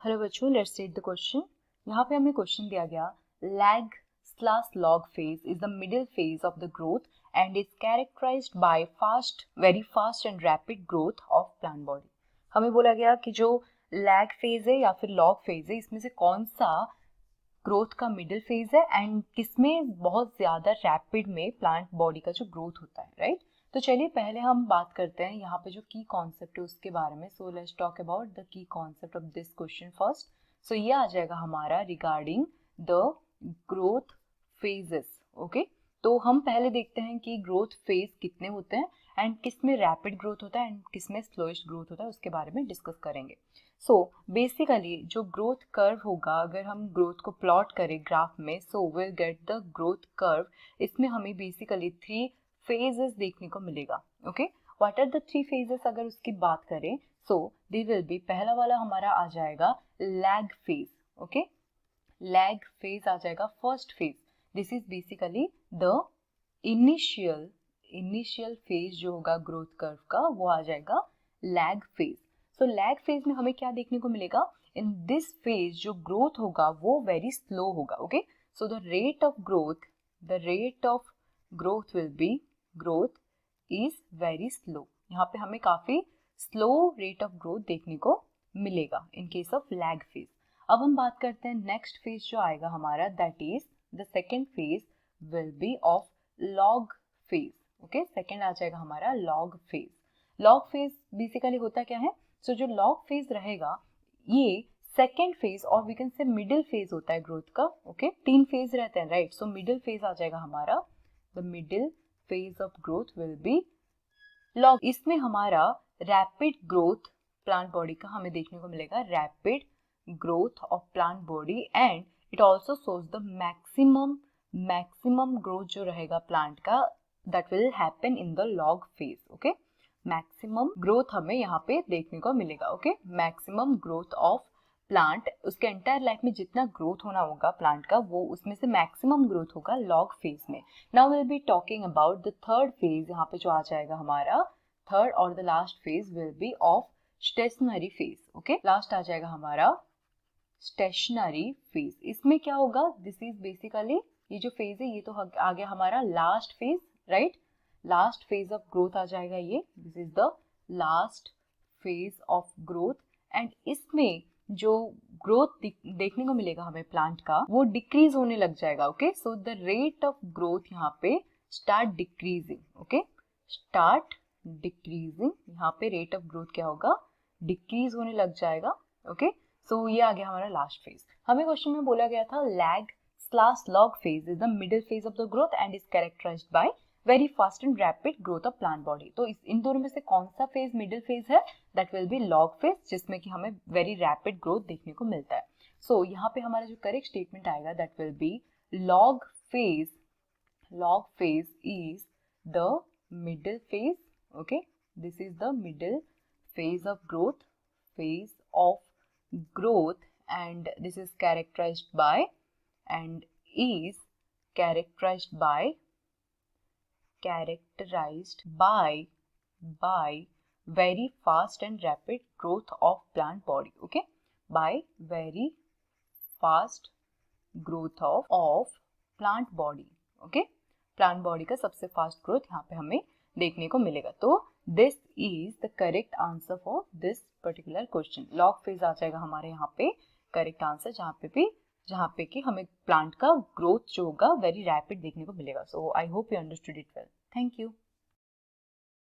Hello बच्चों, let's read the question. यहाँ पे हमें क्वेश्चन दिया गया, lag slash log phase is the middle phase of the growth and is characterised by very fast and rapid growth of plant body. हमें बोला गया कि जो लैग फेज है या फिर लॉग फेज है, इसमें से कौन सा ग्रोथ का मिडिल फेज है एंड किसमें बहुत ज्यादा रैपिड में प्लांट बॉडी का जो ग्रोथ होता है, राइट? तो चलिए पहले हम बात करते हैं यहाँ पे जो की कॉन्सेप्ट है उसके बारे में। So let's talk about the key concept of this question first. So ये आ जाएगा हमारा regarding the growth phases. Okay, तो हम पहले देखते हैं कि ग्रोथ फेज कितने होते हैं एंड किस में रैपिड ग्रोथ होता है एंड किस में स्लोएस्ट ग्रोथ होता है, उसके बारे में डिस्कस करेंगे। सो बेसिकली जो ग्रोथ कर्व होगा, अगर हम ग्रोथ को प्लॉट करें ग्राफ में, so will get the growth curve. इसमें हमें बेसिकली 3 फेजेस देखने को मिलेगा। Okay, what are the 3 phases अगर उसकी बात करें, सो दे विल बी, पहला वाला हमारा आ जाएगा lag phase. Okay, lag phase आ जाएगा first phase. This is basically the initial phase जो होगा ग्रोथ कर्व का, वो आ जाएगा lag phase. So lag phase में हमें क्या देखने को मिलेगा, इन दिस फेज जो ग्रोथ होगा वो वेरी स्लो होगा। Okay, so the rate of growth will be, growth is very slow. यहाँ पे हमें काफी स्लो रेट ऑफ ग्रोथ देखने को मिलेगा in case of lag phase. अब हम बात करते हैं नेक्स्ट फेज जो आएगा हमारा, that is the second phase will be of log phase. Okay, second आ जाएगा हमारा log phase. Log phase basically होता क्या है, सो जो लॉग फेज रहेगा ये सेकेंड फेज और we can say middle phase होता है ग्रोथ का। ओके, 3 फेज रहते हैं, राइट? सो मिडिल फेज आ जाएगा हमारा, the middle phase of growth will be log. इसमें हमारा रैपिड ग्रोथ प्लांट बॉडी का हमें देखने को मिलेगा, rapid growth of plant body, and it also shows the maximum growth जो रहेगा प्लांट का, that will happen in the log phase. Okay, maximum growth हमें यहाँ पे देखने को मिलेगा। Okay, maximum growth of plant, उसके एंटायर लाइफ में जितना ग्रोथ होना होगा प्लांट का, वो उसमें से मैक्सिमम ग्रोथ होगा लॉग फेज में। Now will be talking about the third phase. यहाँ पे जो आ जाएगा हमारा थर्ड और the last phase will be of stationary phase. Okay, last आ जाएगा हमारा स्टेशनरी फेज। इसमें क्या होगा, दिस इज बेसिकली, ये जो फेज है ये तो आ गया हमारा last phase, right? Last phase of growth आ जाएगा ये, this is the last phase of growth. And इसमें जो ग्रोथ देखने को मिलेगा हमें प्लांट का, वो डिक्रीज होने लग जाएगा। Okay, so the rate of growth यहाँ पे start decreasing. Okay, start decreasing, यहाँ पे रेट ऑफ ग्रोथ क्या होगा, डिक्रीज होने लग जाएगा। ओके, सो ये आ गया हमारा लास्ट फेज। हमें क्वेश्चन में बोला गया था lag slash log phase is the middle phase of the growth and is characterised by very fast and rapid growth of plant body. तो इन दोनों में से कौन सा फेज मिडिल फेज है, that will be log phase, जिसमें कि हमें वेरी रैपिड ग्रोथ देखने को मिलता है। सो यहाँ पे हमारा जो करेक्ट स्टेटमेंट आएगा, that will be log phase is the middle phase. Okay, this is the middle phase of growth and this is characterized by very fast and rapid growth of plant body. Okay, by very fast growth of plant body. Okay, plant body का सबसे fast growth यहाँ पे हमें देखने को मिलेगा। तो this is the correct answer for this particular question. Log phase आ जाएगा हमारे यहाँ पे करेक्ट आंसर, जहाँ पे कि हमें प्लांट का ग्रोथ जो होगा वेरी रैपिड देखने को मिलेगा। So I hope you understood it well. Thank you.